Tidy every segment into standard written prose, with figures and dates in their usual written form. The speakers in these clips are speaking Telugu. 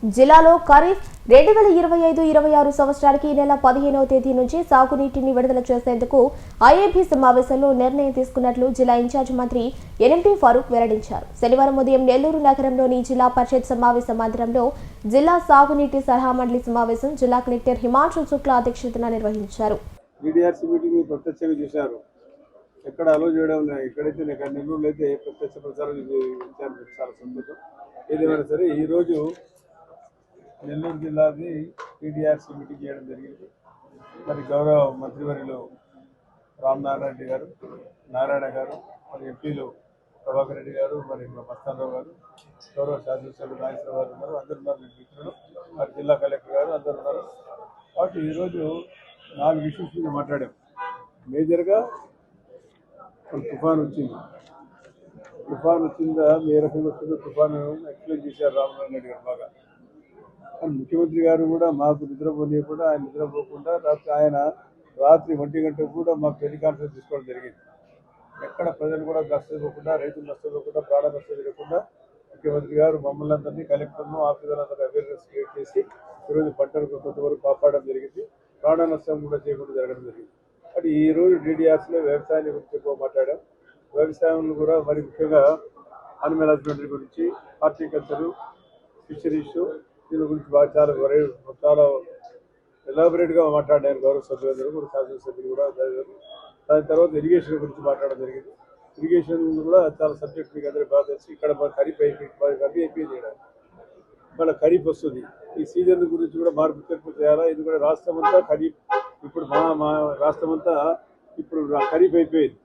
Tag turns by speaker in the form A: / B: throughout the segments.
A: జిల్లాలో ఖరీఫ్ 2025-26 సంవత్సరానికి ఈ నెల 15వ తేదీ నుంచి సాగునీటిని విడుదల చేసేందుకు ఐఏబీ సమావేశంలో నిర్ణయం తీసుకున్నట్లు జిల్లా ఇన్ఛార్జ్ మంత్రి ఎన్ఎంటీ ఫరూక్ వెల్లడించారు. శనివారం ఉదయం నెల్లూరు నగరంలోని జిల్లా పరిషత్ సమావేశ మందిరంలో జిల్లా సాగునీటి సలహా మండలి సమావేశం జిల్లా కలెక్టర్ హిమాంశు శుక్లా అధ్యక్షతన నిర్వహించారు.
B: ఎక్కడ అలో చేయడం ఎక్కడైతే నెల్లూరులో అయితే ప్రత్యక్ష ప్రచారం ఇచ్చారు. చాలా సంతోషం. ఏదేమైనా సరే ఈరోజు నెల్లూరు జిల్లాది పీడీఆర్సీ మీటింగ్ చేయడం జరిగింది. మరి గౌరవ మంత్రివర్యులు రామనారాయణ రెడ్డి గారు, నారాయణ గారు, మరి ఎంపీలు ప్రభాకర్ రెడ్డి గారు, మరి మస్తానరావు గారు, గౌరవ శాసనసభ్యులు నాగేశ్వర గారు ఉన్నారు. అందరు ఉన్నారు మిత్రులు. మరి జిల్లా కలెక్టర్ గారు అందరు ఉన్నారు. కాబట్టి ఈరోజు 4 ఇష్యూస్ మీద మాట్లాడాం. మేజర్గా తుఫాన్ వచ్చిందా ఏ రకంగా వస్తుందో తుఫాను ఎక్స్ప్లెయిన్ చేశారు రామనారాయణ రెడ్డి గారు బాగా. కానీ ముఖ్యమంత్రి గారు కూడా మాకు నిద్రపోనియకుండా ఆయన నిద్రపోకుండా ఆయన రాత్రి 1 గంటకు కూడా మాకు టెలికాన్ఫరెన్స్ తీసుకోవడం జరిగింది. ఎక్కడ ప్రజలు కూడా నష్టపోకుండా, రైతులు నష్టపోకుండా, ప్రాణ నష్టం జరగకుండా ముఖ్యమంత్రి గారు మమ్మల్ని అందరినీ, కలెక్టర్ను, ఆఫీసర్లందరినీ అవేర్నెస్ క్రియేట్ చేసి ఈరోజు పంటలకు కొంతవరకు కాపాడడం జరిగింది. ప్రాణ నష్టం కూడా చేయకుండా జరగడం జరిగింది. బట్ ఈరోజు డీడీఆర్సీలో వ్యవసాయాన్ని గురించి ఎక్కువ మాట్లాడాం. వ్యవసాయంలో కూడా మరి ముఖ్యంగా అనిమల్ హస్బెండరీ గురించి, హార్టికల్చరు, ఫిషరీస్ దీని గురించి చాలా ఎలాబరేట్గా మాట్లాడారు గౌరవ సభ్యులందరూ కూడా, శాసనసభ్యులు కూడా. దాని తర్వాత ఇరిగేషన్ గురించి మాట్లాడడం జరిగింది. ఇరిగేషన్ కూడా చాలా సబ్జెక్ట్ మీకు అందరికీ బాగా తెలిసి ఇక్కడ మన ఖరీఫ్ అయిపోయింది. మళ్ళీ ఖరీఫ్ వస్తుంది. ఈ సీజన్ గురించి కూడా మార్పు చేయాలా. ఎందుకంటే రాష్ట్రం అంతా ఖరీఫ్, ఇప్పుడు మా రాష్ట్రం అంతా ఇప్పుడు ఖరీఫ్ అయిపోయింది.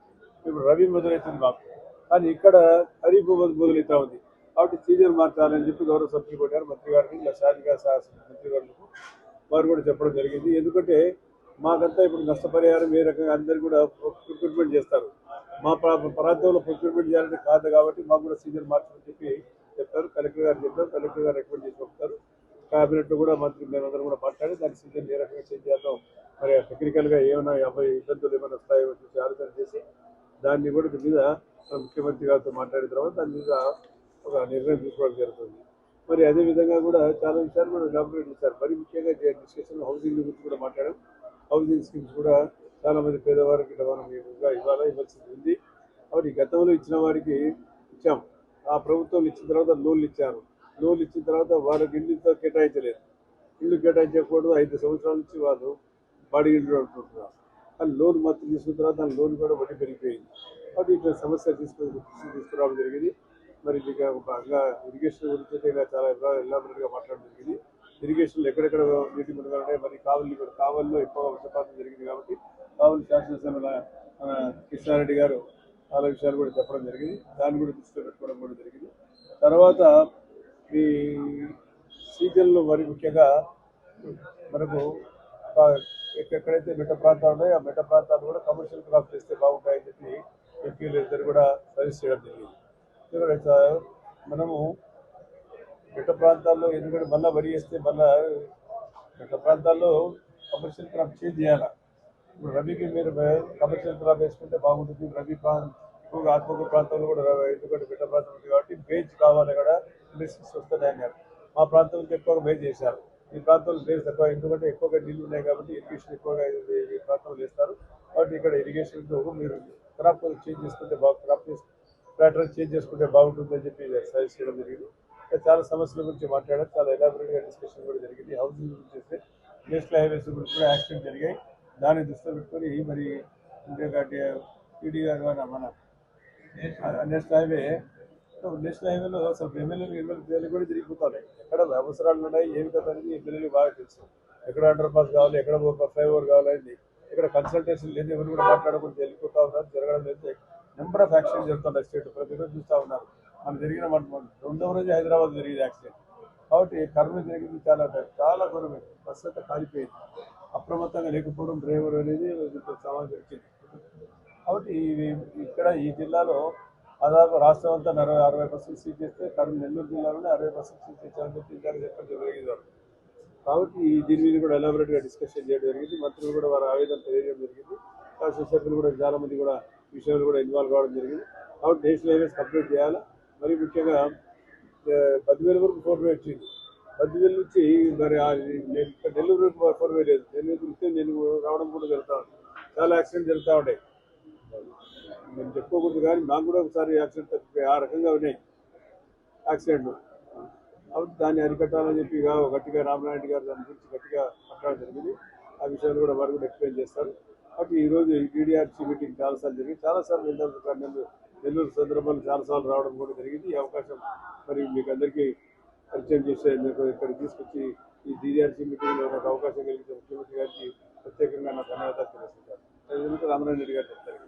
B: ఇప్పుడు రబీ మొదలవుతుంది మాకు. కానీ ఇక్కడ ఖరీఫ్ మొదలవుతా ఉంది. కాబట్టి సీజన్ మార్చాలని చెప్పి గౌరవ సభ్యులు కొట్టారు. మంత్రి గారికి, శాఖ మంత్రి గారికి వారు కూడా చెప్పడం జరిగింది. ఎందుకంటే మాకంతా ఇప్పుడు నష్టపరిహారం ఏ రకంగా అందరు కూడా ప్రొక్యూర్మెంట్ చేస్తారు. మా ప్రాంతంలో ప్రొక్యూర్మెంట్ చేయాలంటే కాదు. కాబట్టి మాకు కూడా సీజన్ మార్చమని చెప్పి చెప్తారు. కలెక్టర్ గారు చెప్పారు. కలెక్టర్ గారు రికమెండ్ చేసి పంపుతారు. క్యాబినెట్లో కూడా మంత్రి మేమందరం కూడా మాట్లాడి దాని సీజన్ ఏ రకంగా చేంజ్ చేయాలో, మరి టెక్నికల్గా ఏమైనా ఇబ్బందులు ఏమైనా వస్తాయో చూసి ఆలోచన చేసి దాన్ని కూడా మీద ముఖ్యమంత్రి గారితో మాట్లాడిన తర్వాత దాని మీద ఒక నిర్ణయం తీసుకోవడం జరుగుతుంది. మరి అదేవిధంగా కూడా చాలా విషయాలు కూడా ఎలాబరేట్ చేశారు. మరి ముఖ్యంగా డిస్కషన్ హౌసింగ్ గురించి కూడా మాట్లాడాం. హౌసింగ్ స్కీమ్స్ కూడా చాలామంది పేదవారికి మనం ఇవ్వాల్సింది ఉంది. కాబట్టి గతంలో ఇచ్చిన వారికి ఇచ్చాం. ఆ ప్రభుత్వం ఇచ్చిన తర్వాత లోన్లు ఇచ్చారు. లోన్లు ఇచ్చిన తర్వాత వాళ్ళకి ఇల్లుతో కేటాయించలేదు. ఇల్లు కేటాయించకూడదు. 5 సంవత్సరాల నుంచి వాళ్ళు బాడీ ఇల్లు అంటున్నారు. కానీ లోన్ మాత్రం తీసుకున్న తర్వాత దాని లోన్ కూడా వడ్డీ పెరిగిపోయింది. కాబట్టి ఇట్లా సమస్య తీసుకురావడం జరిగింది. మరి ఇంకా ఇరిగేషన్ గురించి చాలా ఎలాబరేట్గా మాట్లాడడం జరిగింది. ఇరిగేషన్లో ఎక్కడెక్కడ నీటి మునగలు ఉన్నాయి, మరి కావల్లో ఎక్కువ వర్షపాతం జరిగింది. కాబట్టి కావలి శాసనసభ్యుల కృష్ణారెడ్డి గారు చాలా విషయాలు కూడా చెప్పడం జరిగింది. దాన్ని కూడా దృష్టిలో పెట్టుకోవడం కూడా జరిగింది. తర్వాత ఈ సీజన్లో మరి ముఖ్యంగా మనకు ఎక్కడైతే మెట్ట ప్రాంతాలు ఉన్నాయో ఆ మెట్ట ప్రాంతాలు కూడా కమర్షియల్ క్రాప్ చేస్తే బాగుంటాయని చెప్పి ఎంపీలు ఇద్దరు కూడా సజెస్ట్ చేయడం జరిగింది. ఎందుకంటే మనము మెట్ట ప్రాంతాల్లో ఎందుకంటే మళ్ళీ వరి వేస్తే మళ్ళీ మెట్ట ప్రాంతాల్లో కమర్షియల్ క్రాప్ చేంజ్ చేయాలి. ఇప్పుడు రబీకి మీరు కమర్షియల్ క్రాప్ వేసుకుంటే బాగుంటుంది. రబీ ఎక్కువగా ఆత్మకూరు ప్రాంతంలో కూడా ఎందుకంటే మెట్ట ప్రాంతం ఉంది కాబట్టి బేజ్ కావాలి కూడా ఇండస్ట్రీస్ వస్తున్నాయి అన్నారు. మా ప్రాంతంలో ఎక్కువగా బేజ్ చేశారు. ఈ ప్రాంతంలో బేజ్ తక్కువ, ఎందుకంటే ఎక్కువగా నీళ్ళు ఉన్నాయి కాబట్టి ఇరిగేషన్ ఎక్కువగా ఈ ప్రాంతంలో వేస్తారు. కాబట్టి ఇక్కడ ఇరిగేషన్తో మీరు క్రాప్ చేంజ్ చేసుకుంటే క్రాప్ ప్యాటర్న్ చేంజ్ చేసుకుంటే బాగుంటుందని చెప్పి సజెస్ట్ చేయడం జరిగింది. చాలా సమస్యల గురించి మాట్లాడారు. చాలా ఎలాబరేట్గా డిస్కషన్ కూడా జరిగింది. హౌసింగ్ గురించి చేస్తే నేషనల్ హైవేస్ గురించి కూడా యాక్సిడెంట్ జరిగాయి. దాన్ని దృష్టిలో పెట్టుకొని మరి ఇంకా టీడీ గారు మన నేషనల్ హైవేలో అసలు ఎమ్మెల్యేలు కూడా తిరిగిపోతాయి. ఎక్కడ అవసరాలు ఉన్నాయి, ఏమి కదా అనేది ఎమ్మెల్యేలు బాగా తెలుసు. ఎక్కడ అండర్ పాస్ కావాలి, ఎక్కడ ఫ్లైఓవర్ కావాలని, ఎక్కడ కన్సల్టేషన్ లేదు, ఎవరు కూడా మాట్లాడకుండా వెళ్ళిపోతా ఉన్నారు. జరగడం లేదు. నెంబర్ ఆఫ్ యాక్సిడెంట్ జరుగుతున్నాయి స్టేట్. ప్రతిరోజు చూస్తూ ఉన్నారు. మనం జరిగిన 2వ రోజు హైదరాబాద్ జరిగింది యాక్సిడెంట్. కాబట్టి కర్నూలు జరిగింది. చాలా ఘోరమైంది. బస్సు అంతా కాలిపోయింది. అప్రమత్తంగా లేకపోవడం డ్రైవర్ అనేది సమాజం వచ్చింది. కాబట్టి ఇక్కడ ఈ జిల్లాలో దాదాపు రాష్ట్రం అంతా 60% సీజ్ చేస్తే నెల్లూరు జిల్లాలోనే 60% సీజ్ చేశారని చెప్పి చెప్పడం జరిగింది. కాబట్టి దీని మీద కూడా ఎలాబరేట్గా డిస్కషన్ చేయడం జరిగింది. మంత్రులు కూడా వారి ఆవేదన తెలియజేయడం జరిగింది. శాసనసభ్యులు కూడా చాలామంది కూడా విషయంలో కూడా ఇన్వాల్వ్ కావడం జరిగింది. కాబట్టి నేషనల్ హైవేస్ కంప్లీట్ చేయాలి. మరి ముఖ్యంగా 10,000 వరకు 4 వచ్చింది. బద్దివెల్లి నుంచి మరి నేను ఇక్కడ నెల్లూరు ఫోర్వే లేదు. నెల్లూరు వస్తే నేను రావడం కూడా జరుగుతా ఉంది. చాలా యాక్సిడెంట్ జరుగుతూ ఉంటాయి. నేను చెప్పుకోకూడదు కానీ మాకు కూడా ఒకసారి యాక్సిడెంట్ ఆ రకంగా ఉన్నాయి యాక్సిడెంట్లు. కాబట్టి దాన్ని అరికట్టాలని చెప్పి గట్టిగా రామనాయుడు గారు దాని గురించి గట్టిగా మాట్లాడడం జరిగింది. ఆ విషయాలు కూడా వారు కూడా ఎక్స్ప్లెయిన్ చేస్తారు. కాబట్టి ఈరోజు ఈ టీడీఆర్సీ మీటింగ్ చాలాసార్లు జరిగింది. చాలాసార్లు నెల్లూరు సందర్భాలు చాలాసార్లు రావడం కూడా జరిగింది. ఈ అవకాశం మరి మీకు అందరికీ పరిచయం చేసే ఇక్కడ తీసుకొచ్చి ఈ టీడీఆర్సీ మీటింగ్లో నాకు అవకాశం కలిగితే ముఖ్యమంత్రి గారికి ప్రత్యేకంగా నా ధన్యవాదాలు తెలుసుకుంటాను. రామనాయుడు గారు చెప్తారు.